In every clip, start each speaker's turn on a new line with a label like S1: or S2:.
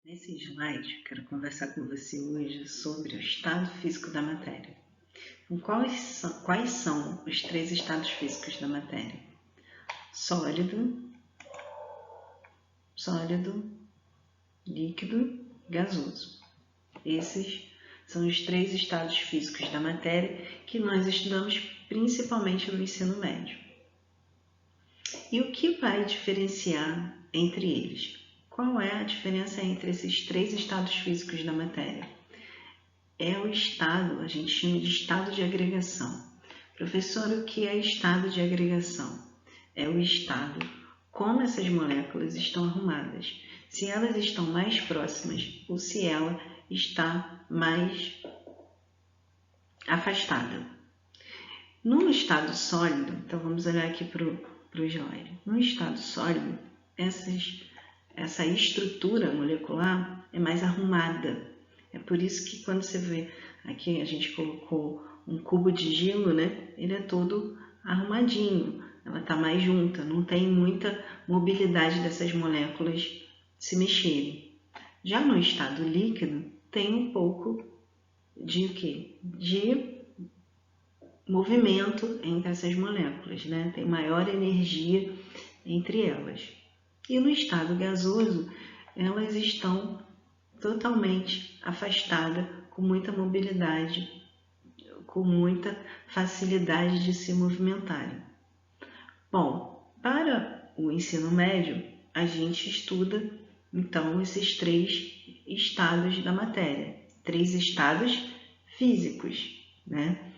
S1: Nesse slide, quero conversar com você hoje sobre o estado físico da matéria. Então, quais são os três estados físicos da matéria? Sólido, líquido, gasoso. Esses são os três estados físicos da matéria que nós estudamos principalmente no ensino médio. E o que vai diferenciar entre eles? Qual é a diferença entre esses três estados físicos da matéria? É o estado, a gente chama de estado de agregação. Professor, o que é estado de agregação? É o estado como essas moléculas estão arrumadas. Se elas estão mais próximas ou se ela está mais afastada. No estado sólido, então vamos olhar aqui para o slide. No estado sólido, essa estrutura molecular é mais arrumada. É por isso que quando você vê aqui, a gente colocou um cubo de gelo, né? Ele é todo arrumadinho, ela está mais junta, não tem muita mobilidade dessas moléculas se mexerem. Já no estado líquido, tem um pouco de o quê? De movimento entre essas moléculas, né? Tem maior energia entre elas. E no estado gasoso, elas estão totalmente afastadas, com muita mobilidade, com muita facilidade de se movimentarem. Bom, para o ensino médio, a gente estuda, então, esses três estados da matéria, três estados físicos, né?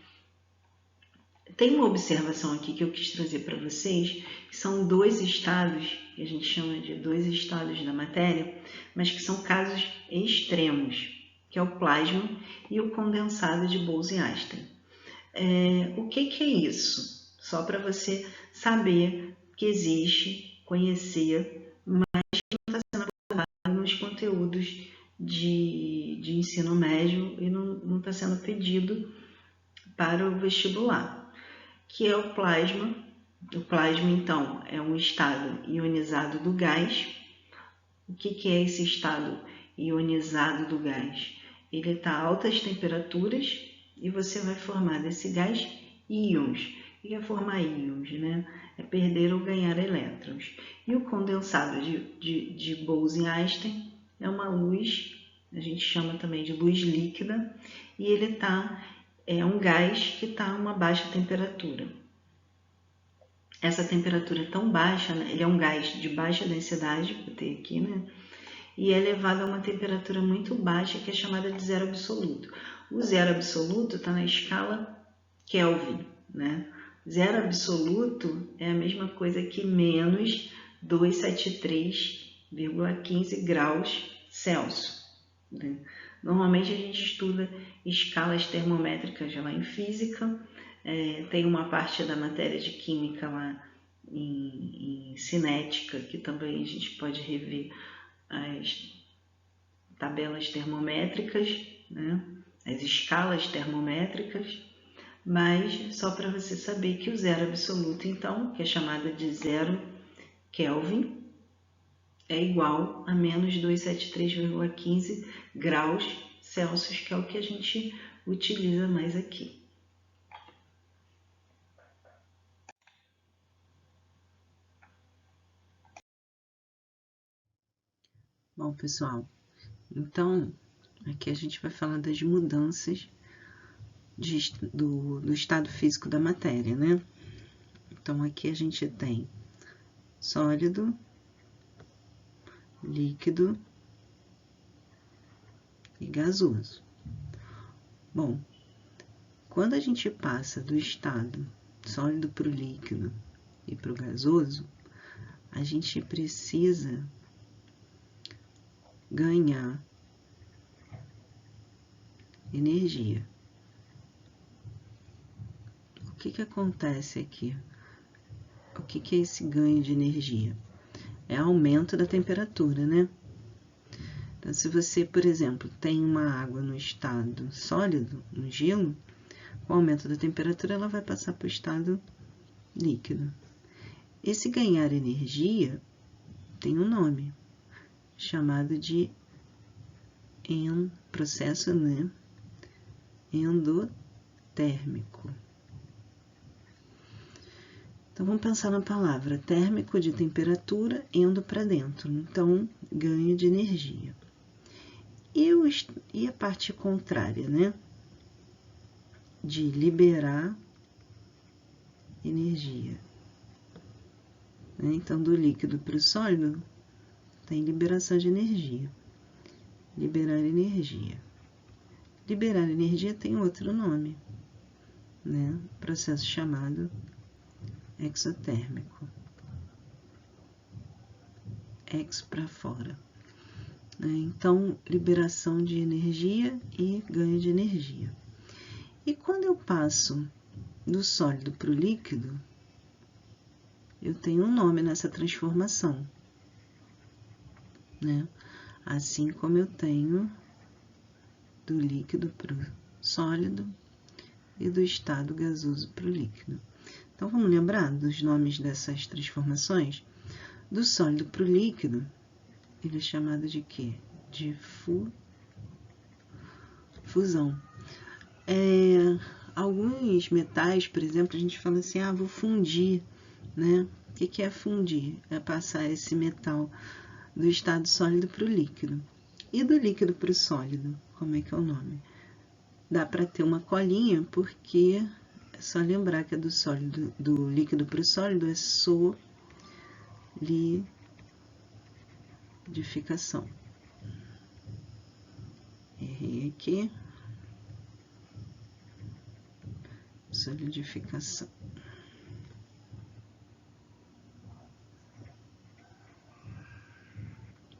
S1: Tem uma observação aqui que eu quis trazer para vocês, que são dois estados, que a gente chama de dois estados da matéria, mas que são casos extremos, que é o plasma e o condensado de Bose-Einstein. O que é isso? Só para você saber que existe, conhecer, mas que não está sendo abordado nos conteúdos de ensino médio e não está sendo pedido para o vestibular, que é o plasma. O plasma, então, é um estado ionizado do gás. O que é esse estado ionizado do gás? Ele está a altas temperaturas e você vai formar desse gás íons. O que é formar íons, né? É perder ou ganhar elétrons. E o condensado de Bose-Einstein é uma luz, a gente chama também de luz líquida, e ele é um gás que está a uma baixa temperatura. Essa temperatura é tão baixa, né? Ele é um gás de baixa densidade, botei aqui, né? E é elevado a uma temperatura muito baixa, que é chamada de zero absoluto. O zero absoluto está na escala Kelvin, né? Zero absoluto é a mesma coisa que menos 273,15 graus Celsius, né? Normalmente a gente estuda escalas termométricas lá em física, tem uma parte da matéria de química lá em cinética, que também a gente pode rever as tabelas termométricas, né? As escalas termométricas, mas só para você saber que o zero absoluto, então, que é chamada de zero Kelvin, é igual a menos 273,15 graus Celsius, que é o que a gente utiliza mais aqui. Bom, pessoal, então aqui a gente vai falar das mudanças do estado físico da matéria, né? Então aqui a gente tem sólido, líquido e gasoso. Bom, quando a gente passa do estado sólido para o líquido e para o gasoso, a gente precisa ganhar energia. O que acontece aqui? O que é esse ganho de energia? É aumento da temperatura, né? Então, se você, por exemplo, tem uma água no estado sólido, no gelo, com o aumento da temperatura, ela vai passar para o estado líquido. Esse ganhar energia tem um nome, chamado de processo, né, endotérmico. Então, vamos pensar na palavra térmico, de temperatura, endo para dentro. Então, ganho de energia. E a parte contrária, né? De liberar energia. Então, do líquido para o sólido, tem liberação de energia. Liberar energia. Liberar energia tem outro nome, né? Processo chamado exotérmico. Ex para fora. Então, liberação de energia e ganho de energia. E quando eu passo do sólido para o líquido, eu tenho um nome nessa transformação, né? Assim como eu tenho do líquido para o sólido e do estado gasoso para o líquido. Então, vamos lembrar dos nomes dessas transformações? Do sólido para o líquido, ele é chamado de quê? De fusão. Alguns metais, por exemplo, a gente fala assim, vou fundir, né? O que é fundir? É passar esse metal do estado sólido para o líquido. E do líquido para o sólido, como é que é o nome? Dá para ter uma colinha, porque é só lembrar que é do líquido para o sólido é solidificação. Errei aqui. Solidificação.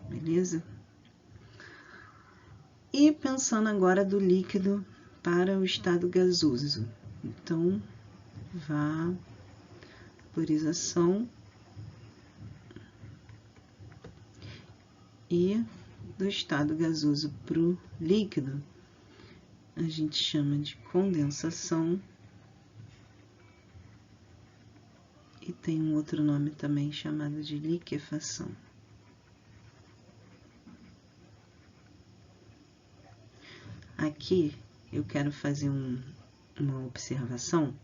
S1: Beleza? E pensando agora do líquido para o estado gasoso. Então, vaporização e do estado gasoso para o líquido, a gente chama de condensação e tem um outro nome também chamado de liquefação. Aqui eu quero fazer uma observação.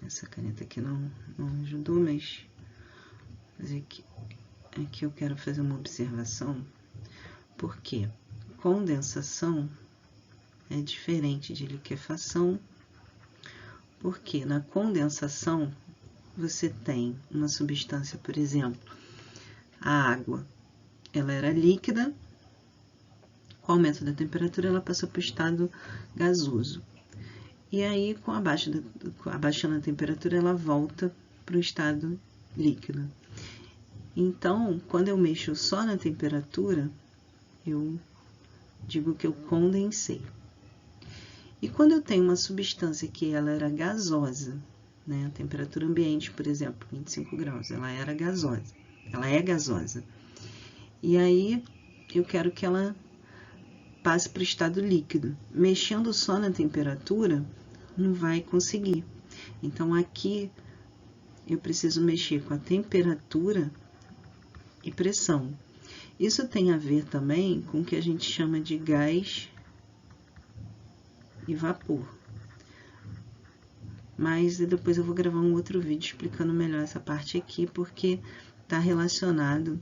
S1: Essa caneta aqui não ajudou, mas aqui eu quero fazer uma observação, porque condensação é diferente de liquefação, porque na condensação você tem uma substância, por exemplo, a água, ela era líquida, com o aumento da temperatura ela passou para o estado gasoso. E aí, abaixando a temperatura, ela volta para o estado líquido. Então, quando eu mexo só na temperatura, eu digo que eu condensei. E quando eu tenho uma substância que ela era gasosa, né, a temperatura ambiente, por exemplo, 25 graus, ela era gasosa, ela é gasosa. E aí, eu quero que ela passe para o estado líquido. Mexendo só na temperatura, não vai conseguir. Então, aqui, eu preciso mexer com a temperatura e pressão. Isso tem a ver também com o que a gente chama de gás e vapor. Mas depois eu vou gravar um outro vídeo explicando melhor essa parte aqui, porque está relacionado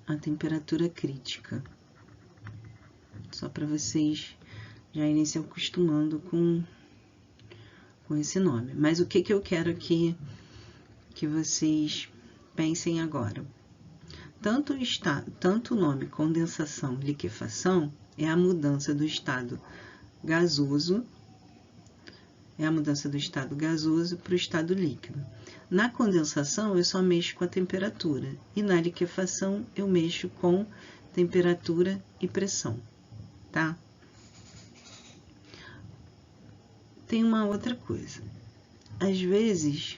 S1: à temperatura crítica. Só para vocês já irem se acostumando com esse nome. Mas o que eu quero aqui que vocês pensem agora? Tanto o nome condensação, liquefação, é a mudança do estado gasoso, para o estado líquido. Na condensação, eu só mexo com a temperatura, e na liquefação, eu mexo com temperatura e pressão, tá? Tem uma outra coisa. Às vezes,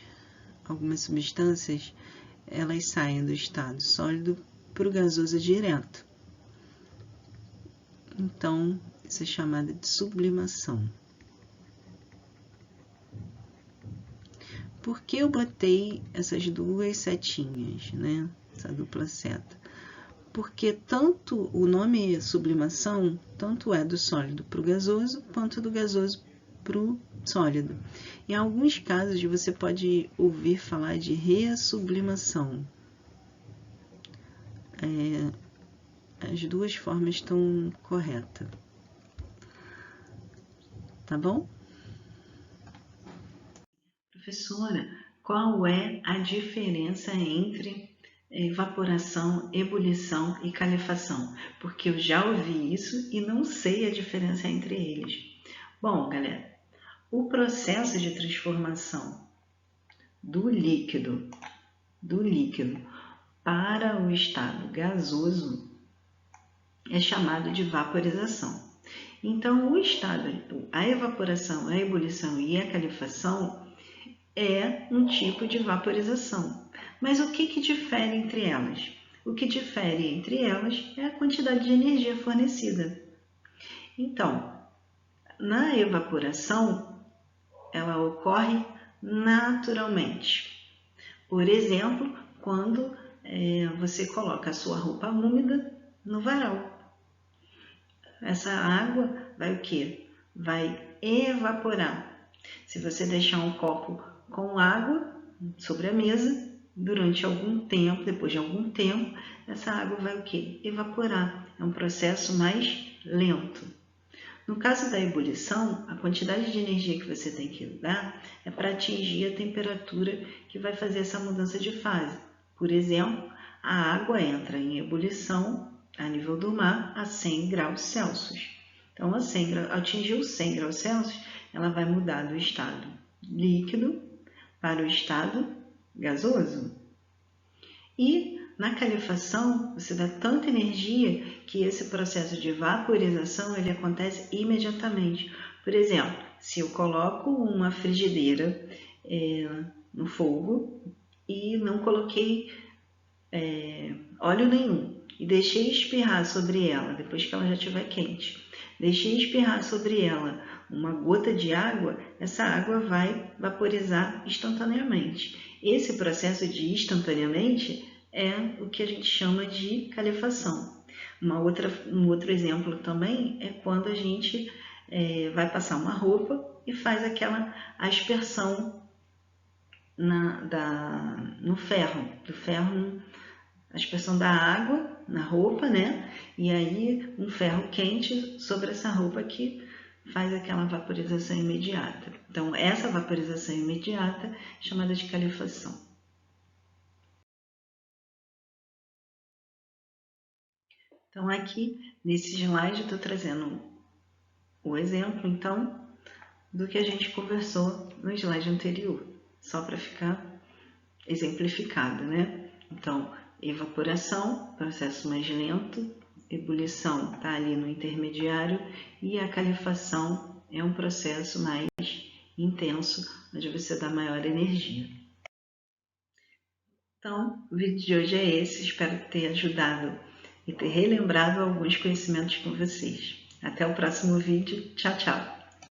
S1: algumas substâncias, elas saem do estado sólido para o gasoso direto. Então, isso é chamado de sublimação. Por que eu botei essas duas setinhas, né? Essa dupla seta? porque tanto o nome sublimação, tanto é do sólido para o gasoso, quanto do gasoso para o sólido. Em alguns casos, você pode ouvir falar de ressublimação. As duas formas estão corretas. Tá bom? Professora, qual é a diferença entre evaporação, ebulição e calefação? Porque eu já ouvi isso e não sei a diferença entre eles. Bom, galera, o processo de transformação do líquido para o estado gasoso é chamado de vaporização. Então, a evaporação, a ebulição e a calefação é um tipo de vaporização. Mas o que difere entre elas? O que difere entre elas é a quantidade de energia fornecida. Então, na evaporação, ela ocorre naturalmente. Por exemplo, quando você coloca a sua roupa úmida no varal. Essa água vai o quê? Vai evaporar. Se você deixar um copo com água sobre a mesa, durante algum tempo, depois de algum tempo, essa água vai o quê? Evaporar. É um processo mais lento. No caso da ebulição, a quantidade de energia que você tem que dar é para atingir a temperatura que vai fazer essa mudança de fase. Por exemplo, a água entra em ebulição a nível do mar a 100 graus Celsius. Então, atingiu 100 graus Celsius, ela vai mudar do estado líquido para o estado gasoso. E na calefação, você dá tanta energia que esse processo de vaporização ele acontece imediatamente. Por exemplo, se eu coloco uma frigideira no fogo e não coloquei óleo nenhum e deixei espirrar sobre ela, depois que ela já estiver quente, deixei espirrar sobre ela uma gota de água, essa água vai vaporizar instantaneamente. Esse processo de instantaneamente é o que a gente chama de calefação. Um outro exemplo também é quando a gente vai passar uma roupa e faz aquela aspersão no ferro, a aspersão da água na roupa, né? E aí um ferro quente sobre essa roupa que faz aquela vaporização imediata. Então, essa vaporização imediata é chamada de calefação. Então, aqui nesse slide eu estou trazendo o exemplo, então, do que a gente conversou no slide anterior, só para ficar exemplificado, né? Então, evaporação, processo mais lento, ebulição está ali no intermediário e a calefação é um processo mais intenso, onde você dá maior energia. Então, o vídeo de hoje é esse, espero ter ajudado e ter relembrado alguns conhecimentos com vocês. Até o próximo vídeo, tchau, tchau!